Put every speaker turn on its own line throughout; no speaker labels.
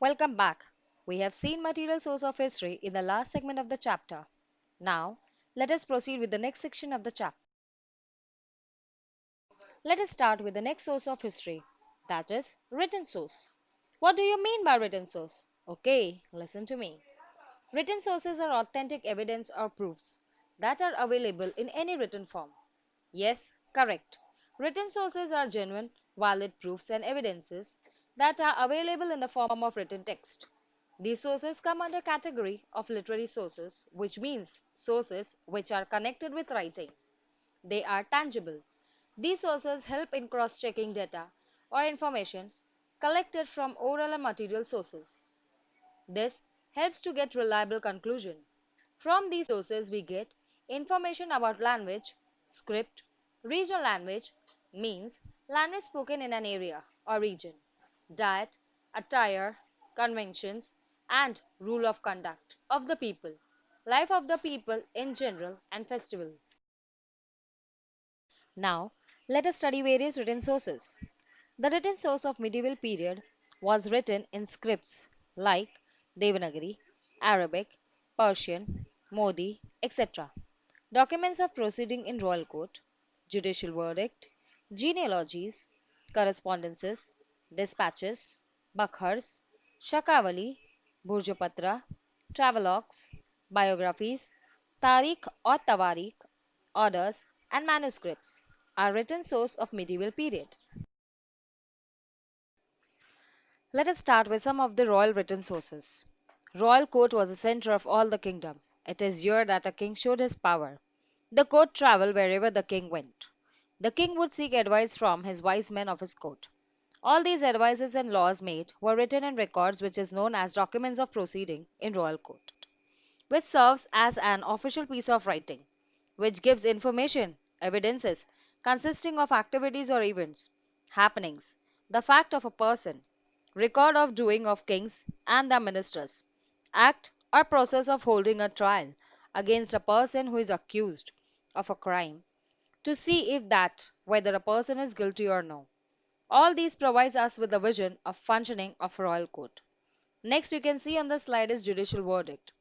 Welcome back. We have seen material source of history in the last segment of the chapter. Now, let us proceed with the next section of the chapter. Let us start with the next source of history, that is, written source. What do you mean by written source? Okay, listen to me. Written sources are authentic evidence or proofs that are available in any written form. Yes, correct. Written sources are genuine, valid proofs and evidences that are available in the form of written text. These sources come under category of literary sources, which means sources which are connected with writing. They are tangible. These sources help in cross-checking data or information collected from oral and material sources. This helps to get reliable conclusion. From these sources we get information about language, script, regional language means language spoken in an area or region, diet, attire, conventions, and rule of conduct of the people, life of the people in general, and festival. Now, let us study various written sources. The written source of medieval period was written in scripts like Devanagari, Arabic, Persian, Modi, etc. Documents of proceeding in royal court, judicial verdict, genealogies, correspondences, dispatches, bakhars, shakavali, burjapatra, travelogues, biographies, tariq or tawarikh, orders, and manuscripts are written source of medieval period. Let us start with some of the royal written sources. Royal court was the center of all the kingdom. It is here that a king showed his power. The court traveled wherever the king went. The king would seek advice from his wise men of his court. All these advices and laws made were written in records which is known as documents of proceeding in royal court, which serves as an official piece of writing, which gives information, evidences consisting of activities or events, happenings, the fact of a person, record of doing of kings and their ministers, act or process of holding a trial against a person who is accused of a crime, to see if that whether a person is guilty or no. All these provides us with a vision of functioning of royal court. Next you can see on the slide is judicial verdict.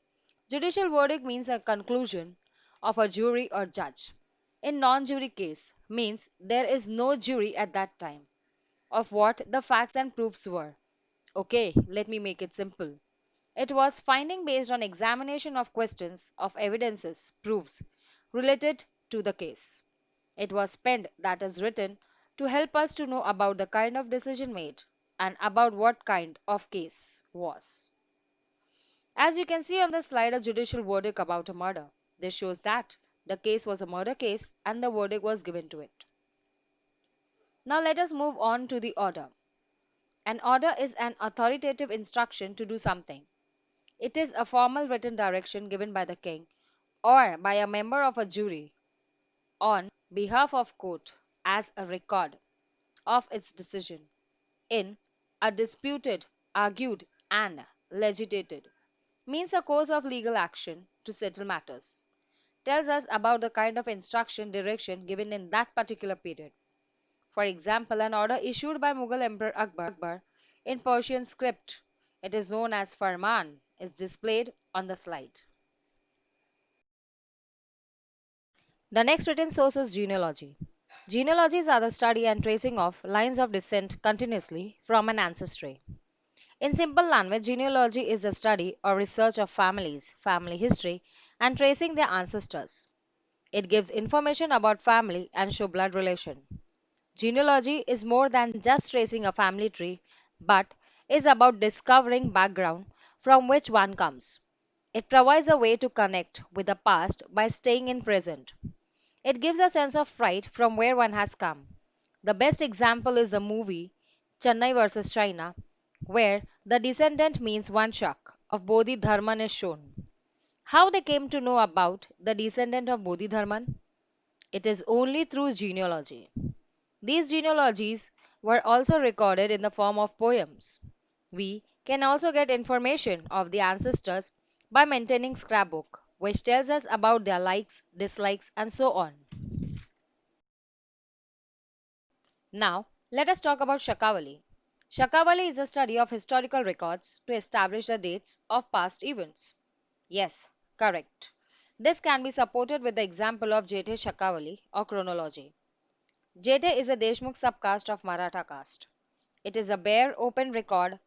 Judicial verdict means a conclusion of a jury or judge. In non-jury case means there is no jury at that time of what the facts and proofs were. Okay, let me make it simple. It was finding based on examination of questions of evidences, proofs related to the case. It was penned that is written to help us to know about the kind of decision made and about what kind of case was. As you can see on the slide, a judicial verdict about a murder. This shows that the case was a murder case and the verdict was given to it. Now let us move on to the order. An order is an authoritative instruction to do something. It is a formal written direction given by the king or by a member of a jury on behalf of court as a record of its decision in a disputed, argued, and litigated means a course of legal action to settle matters. Tells us about the kind of instruction direction given in that particular period. For example, an order issued by Mughal Emperor Akbar in Persian script, it is known as Farman, is displayed on the slide. The next written source is genealogy. Genealogies are the study and tracing of lines of descent continuously from an ancestry. In simple language, genealogy is the study or research of families, family history, and tracing their ancestors. It gives information about family and show blood relation. Genealogy is more than just tracing a family tree, but is about discovering background from which one comes. It provides a way to connect with the past by staying in present. It gives a sense of pride from where one has come. The best example is the movie Chennai vs. China, where the descendant means Vanshak of Bodhidharman is shown. How they came to know about the descendant of Bodhidharman? It is only through genealogy. These genealogies were also recorded in the form of poems. We can also get information of the ancestors by maintaining scrapbook, which tells us about their likes, dislikes, and so on. Now, let us talk about Shakavali. Shakavali is a study of historical records to establish the dates of past events. Yes, correct. This can be supported with the example of Jethe Shakavali or chronology. Jethe is a Deshmukh subcaste of Maratha caste. It is a bare, open record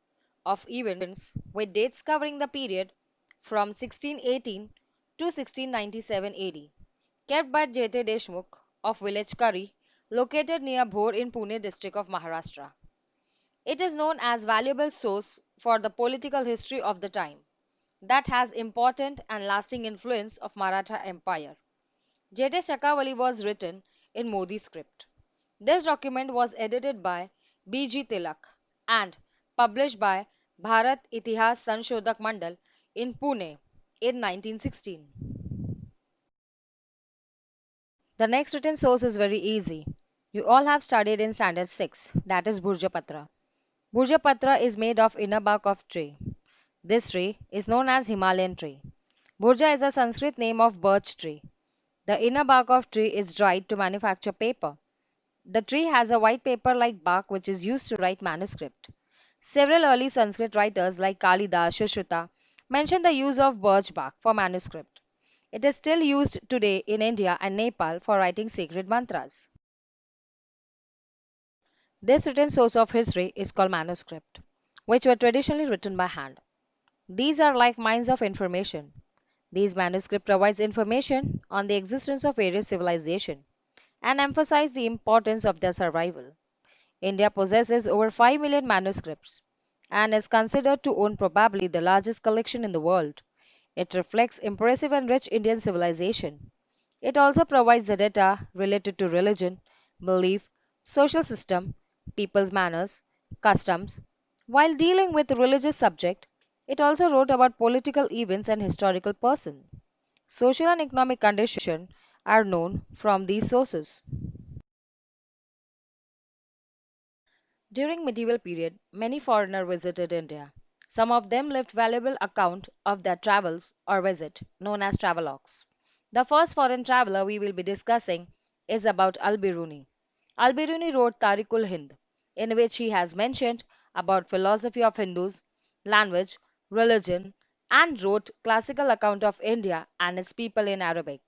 of events with dates covering the period from 1618 to 1697 AD, kept by Jethe Deshmukh of village Kari, located near Bhor in Pune district of Maharashtra. It is known as valuable source for the political history of the time that has important and lasting influence of Maratha Empire. Jethe Shakavali was written in Modi script. This document was edited by B.G. Tilak and published by Bharat Itihas Sanshodak Mandal in Pune in 1916. The next written source is very easy. You all have studied in Standard 6, that is Bhurjapatra. Bhurjapatra is made of inner bark of tree. This tree is known as Himalayan tree. Bhurja is a Sanskrit name of birch tree. The inner bark of tree is dried to manufacture paper. The tree has a white paper-like bark which is used to write manuscript. Several early Sanskrit writers like Kalidas, Sushruta mention the use of birch bark for manuscript. It is still used today in India and Nepal for writing sacred mantras. This written source of history is called manuscript, which were traditionally written by hand. These are like mines of information. These manuscripts provides information on the existence of various civilizations and emphasize the importance of their survival. India possesses over 5 million manuscripts and is considered to own probably the largest collection in the world. It reflects impressive and rich Indian civilization. It also provides the data related to religion, belief, social system, people's manners, customs. While dealing with religious subject, it also wrote about political events and historical person. Social and economic conditions are known from these sources. During medieval period, many foreigners visited India. Some of them left valuable account of their travels or visit, known as travelogues. The first foreign traveler we will be discussing is about Al-Biruni. Al-Biruni wrote Tariqul Hind, in which he has mentioned about philosophy of Hindus, language, religion, and wrote classical account of India and its people in Arabic.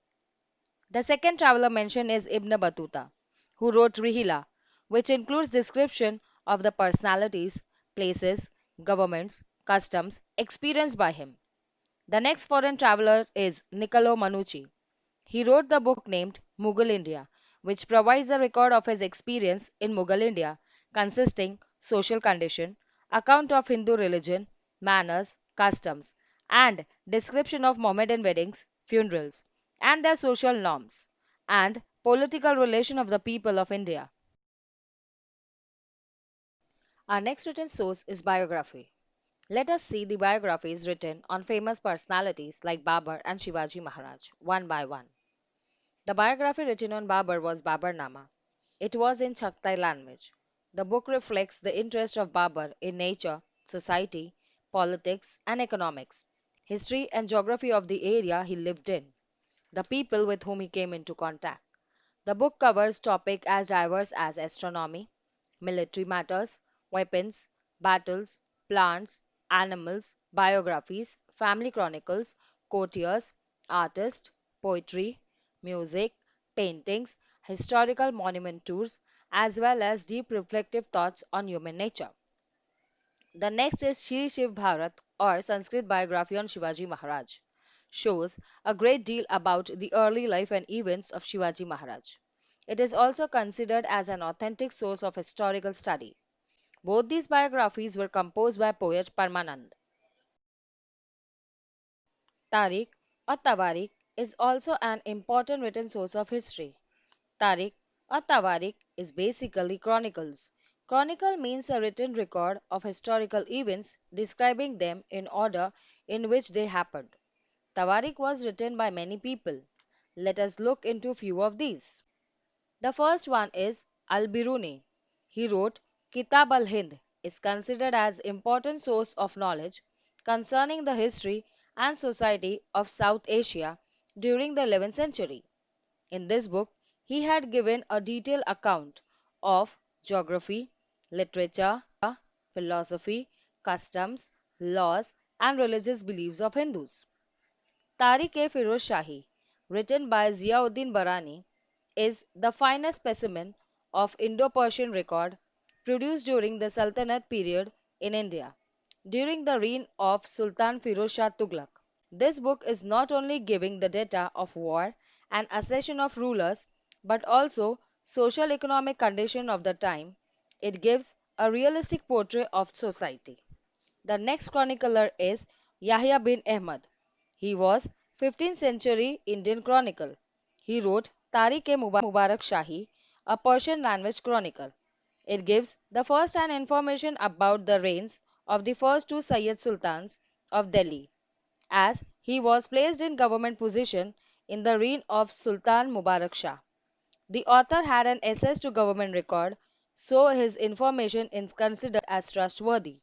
The second traveler mentioned is Ibn Battuta, who wrote Rihila, which includes description of the personalities, places, governments, customs experienced by him. The next foreign traveler is Niccolo Manucci. He wrote the book named Mughal India, which provides a record of his experience in Mughal India, consisting social condition, account of Hindu religion, manners, customs, and description of Mohammedan weddings, funerals, and their social norms, and political relation of the people of India. Our next written source is biography. Let us see the biographies written on famous personalities like Babur and Shivaji Maharaj, one by one. The biography written on Babur was Babarnama. It was in Chagtai language. The book reflects the interest of Babur in nature, society, politics, and economics, history and geography of the area he lived in, the people with whom he came into contact. The book covers topics as diverse as astronomy, military matters, weapons, battles, plants, animals, biographies, family chronicles, courtiers, artists, poetry, music, paintings, historical monument tours, as well as deep reflective thoughts on human nature. The next is Shri Shiv Bharat or Sanskrit biography on Shivaji Maharaj. Shows a great deal about the early life and events of Shivaji Maharaj. It is also considered as an authentic source of historical study. Both these biographies were composed by poet Parmanand. Tariq or Tawarik is also an important written source of history. Tariq or Tawarik is basically chronicles. Chronicle means a written record of historical events describing them in order in which they happened. Tawarik was written by many people. Let us look into few of these. The first one is Al-Biruni. He wrote Kitab al-Hind is considered as important source of knowledge concerning the history and society of South Asia during the 11th century. In this book, he had given a detailed account of geography, literature, philosophy, customs, laws, and religious beliefs of Hindus. Tariq-e-Firoz Shahi, written by Ziauddin Barani, is the finest specimen of Indo-Persian record produced during the Sultanate period in India, during the reign of Sultan Firoz Shah Tughlaq. This book is not only giving the data of war and accession of rulers, but also social economic condition of the time. It gives a realistic portrait of society. The next chronicler is Yahya bin Ahmad. He was 15th century Indian chronicle. He wrote Tariq-e-Mubarak Shahi, a Persian language chronicle. It gives the first-hand information about the reigns of the first two Sayyid Sultans of Delhi, as he was placed in government position in the reign of Sultan Mubarak Shah. The author had an access to government record, so his information is considered as trustworthy.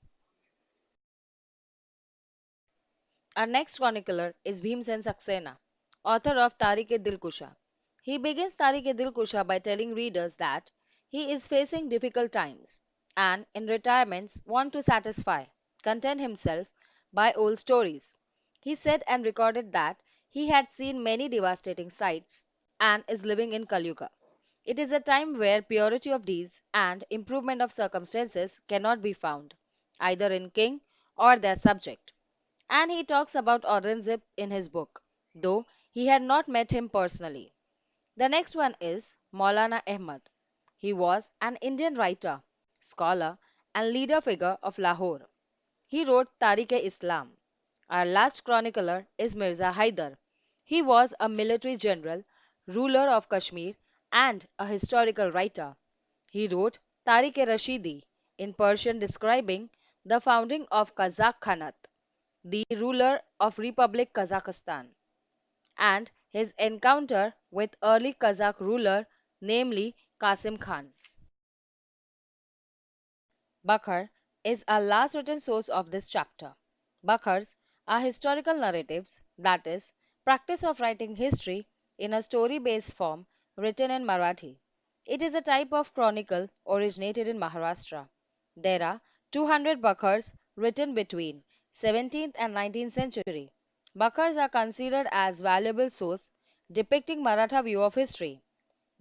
Our next chronicler is Bhimsen Saxena, author of Tariq-e-Dilkusha. He begins Tariq-e-Dilkusha by telling readers that he is facing difficult times and in retirements want to satisfy, content himself by old stories. He said and recorded that he had seen many devastating sights and is living in Kalyuga. It is a time where purity of deeds and improvement of circumstances cannot be found, either in king or their subject. And he talks about Aurangzeb in his book, though he had not met him personally. The next one is Maulana Ahmad. He was an Indian writer, scholar, and leader figure of Lahore. He wrote Tariq-e-Islam. Our last chronicler is Mirza Haidar. He was a military general, ruler of Kashmir, and a historical writer. He wrote Tariq-e-Rashidi in Persian describing the founding of Kazakh Khanate, the ruler of Republic Kazakhstan, and his encounter with early Kazakh ruler, namely Qasim Khan. Bakhar is our last written source of this chapter. Bakhars are historical narratives, that is, practice of writing history in a story-based form written in Marathi. It is a type of chronicle originated in Maharashtra. There are 200 Bakhars written between 17th and 19th century. Bakhars are considered as valuable source depicting Maratha view of history.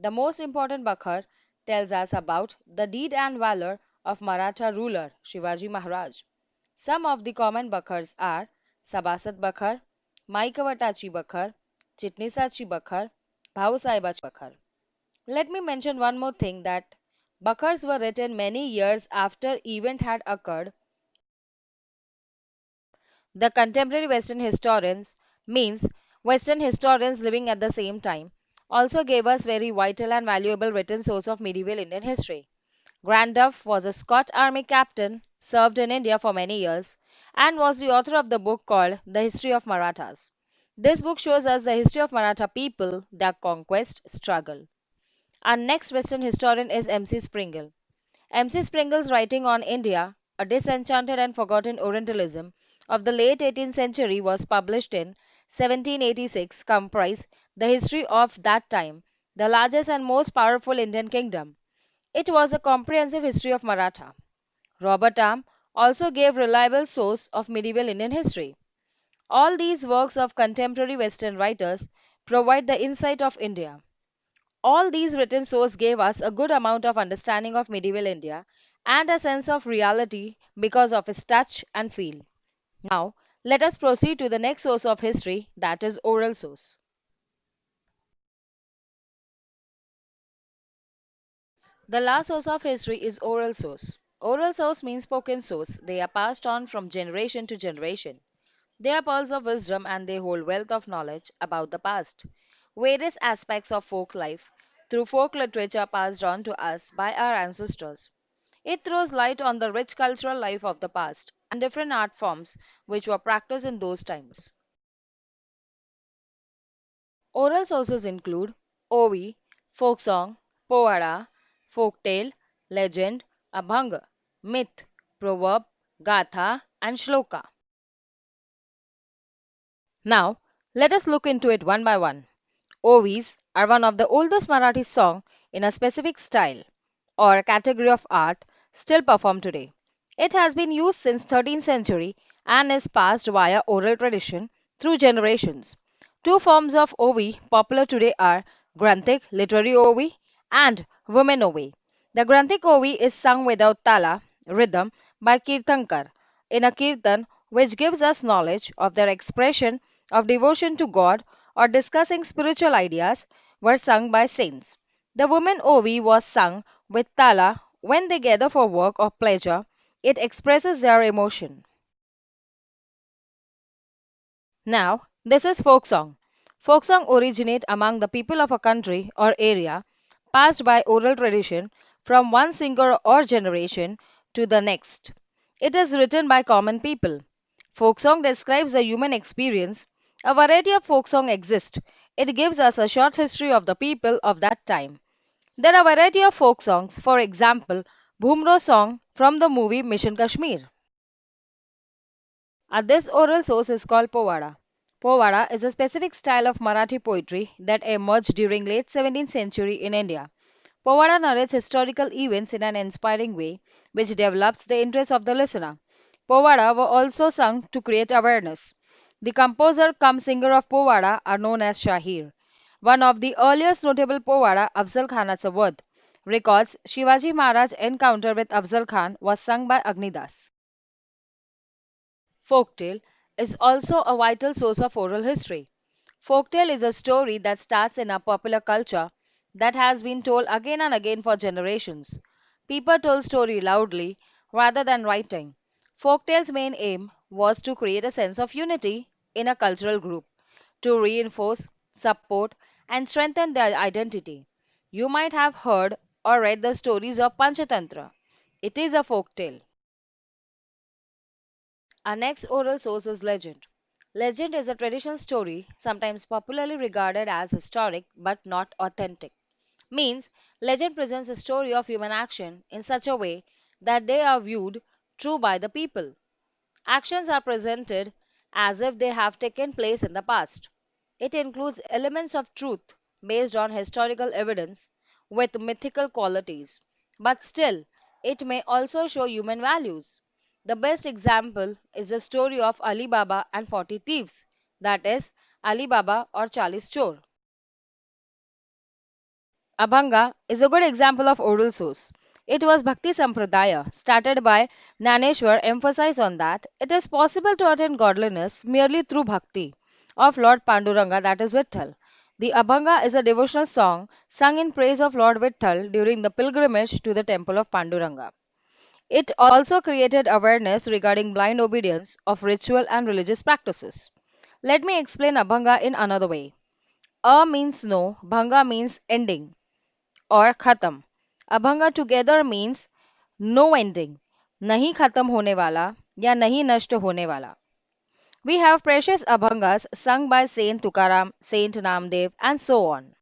The most important Bakhar tells us about the deed and valor of Maratha ruler Shivaji Maharaj. Some of the common Bakhars are Sabasat Bakhar, Maikawatachi Bakhar, Chitnisachi Bakhar, Bhausaibachi Bakhar. Let me mention one more thing that Bakhars were written many years after event had occurred. The contemporary Western historians means Western historians living at the same time also gave us very vital and valuable written source of medieval Indian history. Grandulf was a Scotch army captain, served in India for many years, and was the author of the book called The History of Marathas. This book shows us the history of Maratha people, their conquest, struggle. Our next Western historian is M.C. Springle. M.C. Springle's writing on India, a disenchanted and forgotten Orientalism of the late 18th century was published in 1786, comprised the history of that time, the largest and most powerful Indian kingdom. It was a comprehensive history of Maratha. Robert Arm also gave reliable source of medieval Indian history. All these works of contemporary Western writers provide the insight of India. All these written sources gave us a good amount of understanding of medieval India and a sense of reality because of its touch and feel. Now, let us proceed to the next source of history, that is oral source. The last source of history is oral source. Oral source means spoken source. They are passed on from generation to generation. They are pearls of wisdom and they hold wealth of knowledge about the past. Various aspects of folk life through folk literature passed on to us by our ancestors. It throws light on the rich cultural life of the past and different art forms which were practiced in those times. Oral sources include Ovi, folk song, Povada, folk tale, legend, Abhanga, myth, proverb, Gatha, and Shloka. Now, let us look into it one by one. Ovis are one of the oldest Marathi song in a specific style or category of art still performed today. It has been used since 13th century and is passed via oral tradition through generations. Two forms of OV popular today are Granthik literary OV and women OV. The Granthik OV is sung without tala rhythm by Kirtankar in a kirtan which gives us knowledge of their expression of devotion to God or discussing spiritual ideas were sung by saints. The women OV was sung with tala when they gather for work or pleasure. It expresses their emotion. Now, this is folk song. Folk song originate among the people of a country or area, passed by oral tradition from one singer or generation to the next. It is written by common people. Folk song describes a human experience. A variety of folk song exist. It gives us a short history of the people of that time. There are a variety of folk songs. For example, Bhumro song from the movie Mission Kashmir. This oral source is called Povada. Povada is a specific style of Marathi poetry that emerged during late 17th century in India. Povada narrates historical events in an inspiring way, which develops the interest of the listener. Povada were also sung to create awareness. The composer cum singer of Povada are known as Shahir. One of the earliest notable Povada, Afzal Khan's Awad, records Shivaji Maharaj's encounter with Afzal Khan was sung by Agnidas. Folktale is also a vital source of oral history. Folktale is a story that starts in our popular culture that has been told again and again for generations. People told story loudly rather than writing. Folktale's main aim was to create a sense of unity in a cultural group, to reinforce, support, and strengthen their identity. You might have heard or read the stories of Panchatantra. It is a folktale. Our next oral source is legend. Legend is a traditional story, sometimes popularly regarded as historic but not authentic. Means, legend presents a story of human action in such a way that they are viewed true by the people. Actions are presented as if they have taken place in the past. It includes elements of truth based on historical evidence with mythical qualities, but still, it may also show human values. The best example is the story of Ali Baba and 40 Thieves, that is, Ali Baba or Charlie's Chore. Abhanga is a good example of oral source. It was Bhakti Sampradaya, started by Naneshwar, emphasized on that it is possible to attain godliness merely through bhakti of Lord Panduranga, that is Vitthal. The Abhanga is a devotional song sung in praise of Lord Vitthal during the pilgrimage to the temple of Panduranga. It also created awareness regarding blind obedience of ritual and religious practices. Let me explain Abhanga in another way. A means no, Bhanga means ending or khatam. Abhanga together means no ending, nahi khatam hone wala या nahi नष्ट होने वाला. We have precious abhangas sung by Saint Tukaram, Saint Namdev, and so on.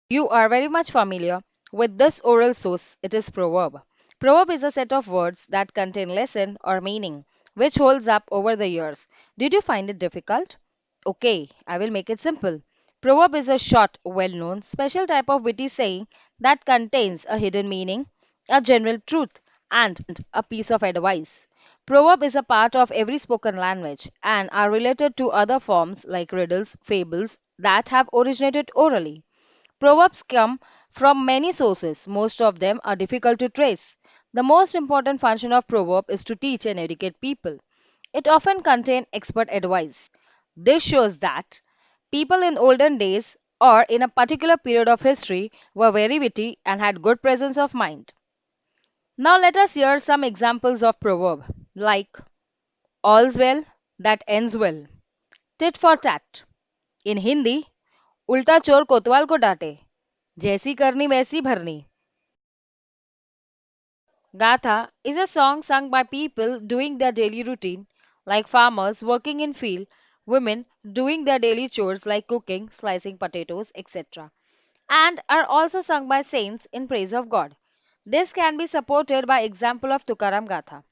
You are very much familiar with this oral source. It is proverb. Proverb is a set of words that contain lesson or meaning, which holds up over the years. Did you find it difficult? Okay, I will make it simple. Proverb is a short, well-known, special type of witty saying that contains a hidden meaning, a general truth, and a piece of advice. Proverb is a part of every spoken language and are related to other forms like riddles, fables that have originated orally. Proverbs come from many sources. Most of them are difficult to trace. The most important function of proverb is to teach and educate people. It often contains expert advice. This shows that people in olden days or in a particular period of history were very witty and had good presence of mind. Now let us hear some examples of proverb like all's well that ends well, tit for tat. In Hindi, उल्टा चोर कोतवाल को डांटे, जैसी करनी वैसी भरनी. Gatha is a song sung by people doing their daily routine, like farmers working in field, women doing their daily chores like cooking, slicing potatoes, etc., and are also sung by saints in praise of God. This can be supported by example of Tukaram Gatha.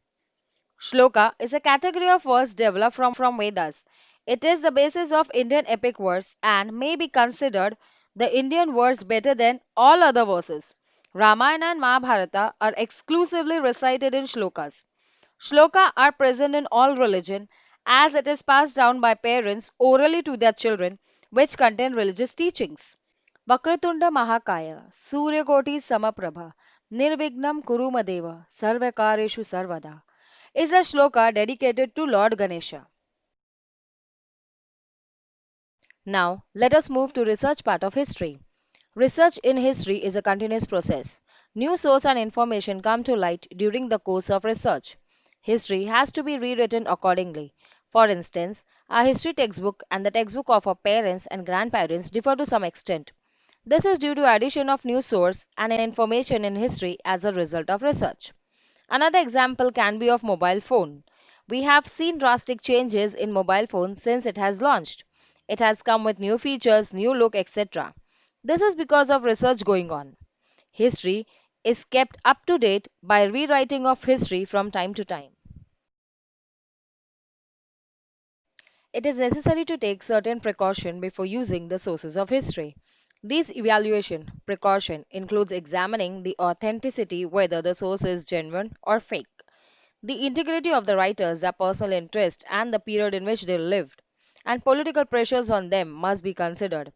Shloka is a category of verse developed from Vedas. It is the basis of Indian epic verse and may be considered the Indian verse better than all other verses. Ramayana and Mahabharata are exclusively recited in shlokas. Shloka are present in all religion as it is passed down by parents orally to their children which contain religious teachings. Vakratunda Mahakaya, Suryakoti Samaprabha, Nirvignam Kurumadeva, Sarvakareshu Sarvada is a shloka dedicated to Lord Ganesha. Now, let us move to research part of history. Research in history is a continuous process. New source and information come to light during the course of research. History has to be rewritten accordingly. For instance, our history textbook and the textbook of our parents and grandparents differ to some extent. This is due to addition of new source and information in history as a result of research. Another example can be of mobile phone. We have seen drastic changes in mobile phone since it has launched. It has come with new features, new look, etc. This is because of research going on. History is kept up to date by rewriting of history from time to time. It is necessary to take certain precaution before using the sources of history. These evaluation precaution includes examining the authenticity whether the source is genuine or fake, the integrity of the writers, their personal interest, and the period in which they lived, and political pressures on them must be considered.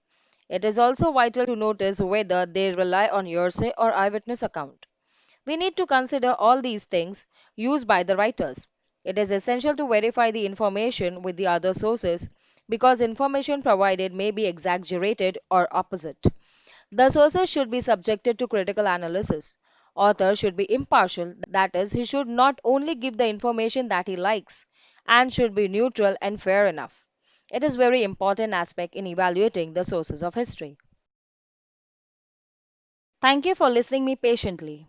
It is also vital to notice whether they rely on hearsay or eyewitness account. We need to consider all these things used by the writers. It is essential to verify the information with the other sources because information provided may be exaggerated or opposite. The sources should be subjected to critical analysis. Author should be impartial, that is, he should not only give the information that he likes and should be neutral and fair enough. It is very important aspect in evaluating the sources of history. Thank you for listening me patiently.